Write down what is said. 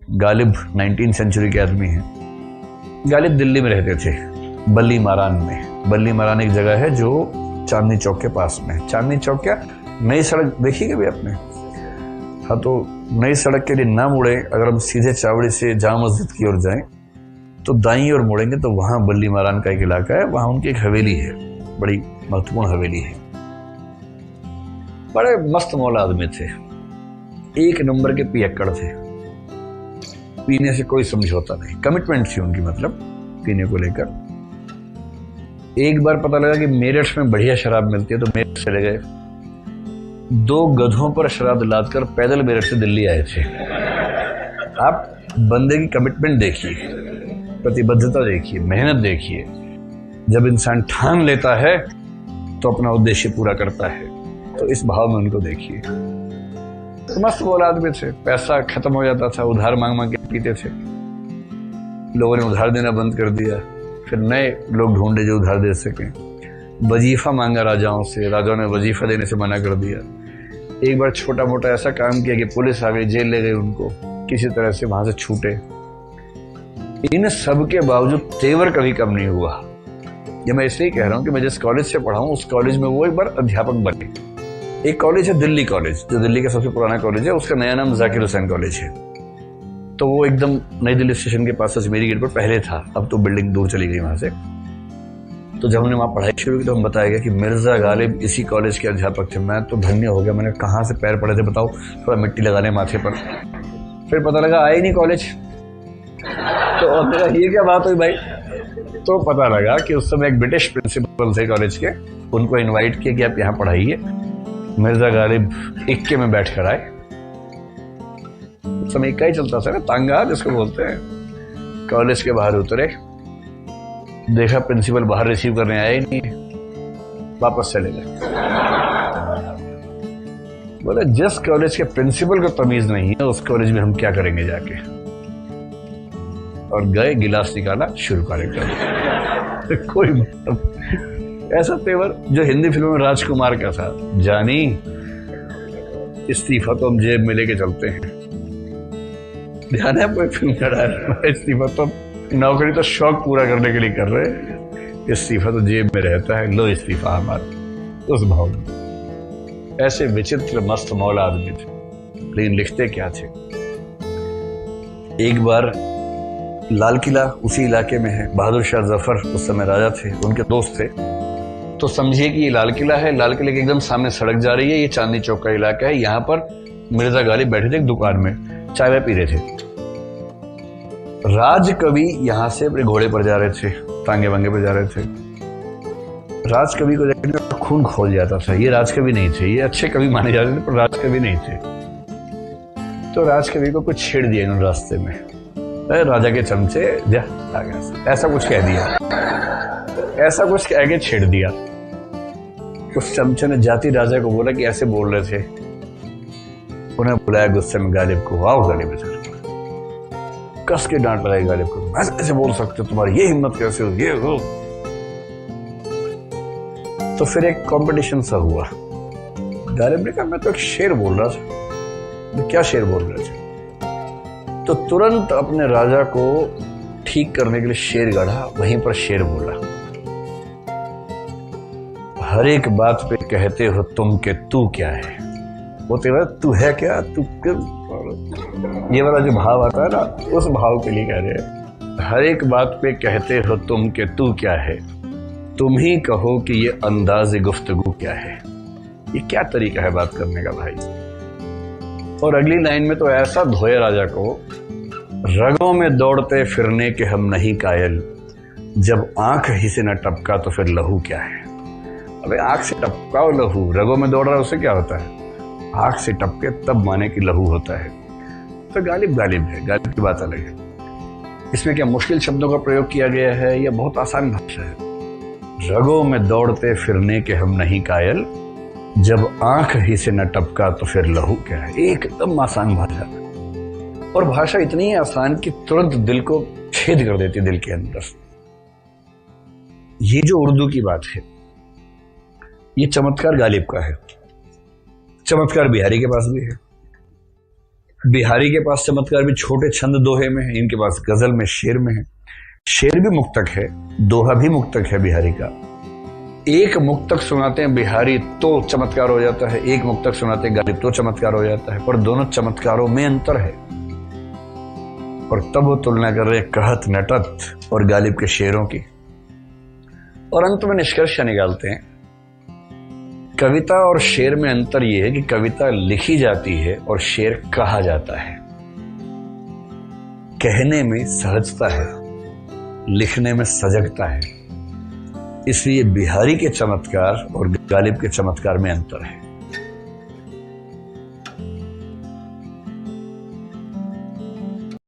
गालिब 19वीं सेंचुरी के आदमी हैं। गालिब दिल्ली में रहते थे, बल्ली मारान में। बल्ली मारान एक जगह है जो चांदनी चौक के पास में। चांदनी चौक क्या, नई सड़क देखी कभी आपने? हाँ, तो नई सड़क के लिए ना मुड़े, अगर हम सीधे चावड़ी से जामा मस्जिद की ओर जाएं तो दाईं ओर मुड़ेंगे तो वहाँ बल्ली मारान का एक इलाका है, वहाँ उनकी एक हवेली है, बड़ी महत्वपूर्ण हवेली है। बड़े मस्त मौला आदमी थे, एक नंबर के पियक्कड़ थे, पीने से कोई समझौता नहीं, कमिटमेंट थी उनकी, मतलब पीने को लेकर। एक बार पता लगा कि मेरठ में बढ़िया शराब मिलती है तो मेरठ चले गए। 2 गधों पर शराब लाद कर पैदल मेरठ से दिल्ली आए थे। आप बंदे की कमिटमेंट देखिए, प्रतिबद्धता देखिए, मेहनत देखिए। जब इंसान ठान लेता है तो अपना उद्देश्य पूरा करता है, तो इस भाव में उनको देखिए। तो मस्त बोल आदमी थे, पैसा खत्म हो जाता था, उधार मांग मांग के पीते थे। लोगों ने उधार देना बंद कर दिया, फिर नए लोग ढूंढे जो उधार दे सकें। वजीफा मांगा राजाओं से, राजाओं ने वजीफा देने से मना कर दिया। एक बार छोटा मोटा ऐसा काम किया कि पुलिस आ गई, जेल ले गई उनको, किसी तरह से वहां से छूटे। इन सब के बावजूद तेवर कभी कम नहीं हुआ। ये मैं इसलिए कह रहा हूँ कि मैं जिस कॉलेज से पढ़ा हूँ उस कॉलेज में वो एक बार अध्यापक बने। एक कॉलेज है दिल्ली कॉलेज, जो दिल्ली का सबसे पुराना कॉलेज है, उसका नया नाम जाकिर हुसैन कॉलेज है। तो वो एकदम नई दिल्ली स्टेशन के पास अजमेरी गेट पर पहले था, अब तो बिल्डिंग दूर चली गई वहां से। तो जब हमने वहाँ पढ़ाई शुरू की तो हम बताया गया कि मिर्जा गालिब इसी कॉलेज के अध्यापक थे। मैं तो धन्य हो गया, मैंने कहाँ से पैर पड़े थे बताओ, थोड़ा मिट्टी लगा ले माथे पर। फिर पता लगा आए नहीं कॉलेज, तो मेरा ये क्या बात हुई भाई? तो पता लगा कि उस समय एक ब्रिटिश प्रिंसिपल थे कॉलेज के, उनको इन्वाइट किया कि आप यहाँ पढ़ाइए। मिर्जा गालिब इक्के में बैठ कर आए। उस समय इक्का ही चलता था ना, तांगा जिसको बोलते हैं। कॉलेज के बाहर उतरे, देखा प्रिंसिपल बाहर रिसीव करने आया ही नहीं, वापस चले गए। बोले जिस कॉलेज के प्रिंसिपल को तमीज नहीं है उस कॉलेज में हम क्या करेंगे जाके। और गए, गिलास निकाला, शुरू कार्यक्रम। कोई मतलब ऐसा तेवर जो हिंदी फिल्म में राजकुमार का था, जानी इस्तीफा तो हम जेब में लेके चलते हैं। ध्यान है आपको फिल्म का डायलॉग, इस्तीफा तो नौकरी तो शौक पूरा करने के लिए कर रहे हैं, इस्तीफा तो जेब में रहता है, लो इस्तीफा हमारा। उस भाव में ऐसे विचित्र मस्त मौला आदमी थे, लेकिन लिखते क्या थे। एक बार लाल किला उसी इलाके में है, बहादुर शाह जफर उस समय राजा थे, उनके दोस्त थे। तो समझिए कि ये लाल किला है, लाल किले के एकदम सामने सड़क जा रही है, ये चांदनी चौक का इलाका है। यहाँ पर मिर्जा गालिब बैठे थे एक दुकान में, चाय वाय पी रहे थे। राज कवि यहाँ से अपने घोड़े पर जा रहे थे, टांगे वांगे पर जा रहे थे। राज कवि को देखकर खून खोल जाता था। ये राज कवि नहीं थे, ये अच्छे कवि माने जाते थे पर राज कवि नहीं थे। तो राज कवि को कुछ छेड़ दिया इन्होंने रास्ते में, राजा के चमचे जा आ गया, ऐसा कुछ कह दिया, ऐसा कुछ कह के छेड़ दिया। उस चमचे ने जाति राजा को बोला कि ऐसे बोल रहे थे। उन्हें बुलाया गुस्से में गालिब को, आओ गालिब इधर। कस के डांट लगाई गालिब को, ऐसे बोल सकते हो, तुम्हारी ये हिम्मत कैसे हो, ये हो। तो फिर एक कंपटीशन सा हुआ। गालिब ने कहा मैं तो एक शेर बोल रहा था। क्या शेर बोल रहे थे? तो तुरंत अपने राजा को ठीक करने के लिए शेर गढ़ा, वहीं पर शेर बोला, हर एक बात पे कहते हो तुम के तू क्या है। वो तेरा तू है क्या, तू क्यों, ये वाला जो भाव आता है ना, उस भाव के लिए कह रहे हैं। हर एक बात पे कहते हो तुम के तू क्या है, तुम ही कहो कि ये अंदाज़े गुफ्तगू क्या है। ये क्या तरीका है बात करने का भाई। और अगली लाइन में तो ऐसा धोया राजा को, रगों में दौड़ते फिरने के हम नहीं कायल, जब आंख ही से न टपका तो फिर लहू क्या है। अबे आंख से टपका और लहू, रगों में दौड़ रहा है उससे क्या होता है, आंख से टपके तब माने कि लहू होता है। तो गालिब गालिब है, गालिब की बात अलग है। इसमें क्या मुश्किल शब्दों का प्रयोग किया गया है या बहुत आसान भाषा है। रगों में दौड़ते फिरने के हम नहीं कायल, जब आंख ही से न टपका तो फिर लहू क्या है। एकदम आसान भाषा, और भाषा इतनी आसान कि तुरंत दिल को छेद कर देती है, दिल के अंदर। ये जो उर्दू की बात है, ये चमत्कार गालिब का है, चमत्कार बिहारी के पास भी है। बिहारी के पास चमत्कार भी छोटे छंद दोहे में है, इनके पास गजल में, शेर में है। शेर भी मुक्तक है, दोहा भी मुक्तक है बिहारी का। एक मुक्तक सुनाते हैं बिहारी तो चमत्कार हो जाता है, एक मुक्तक सुनाते हैं गालिब तो चमत्कार हो जाता है, पर दोनों चमत्कारों में अंतर है। और तब वो तुलना कर रहे कहत नटत और गालिब के शेरों की। और अंत में निष्कर्ष निकालते हैं, कविता और शेर में अंतर यह है कि कविता लिखी जाती है और शेर कहा जाता है। कहने में सहजता है, लिखने में सजगता है। इसलिए बिहारी के चमत्कार और गालिब के चमत्कार में अंतर है।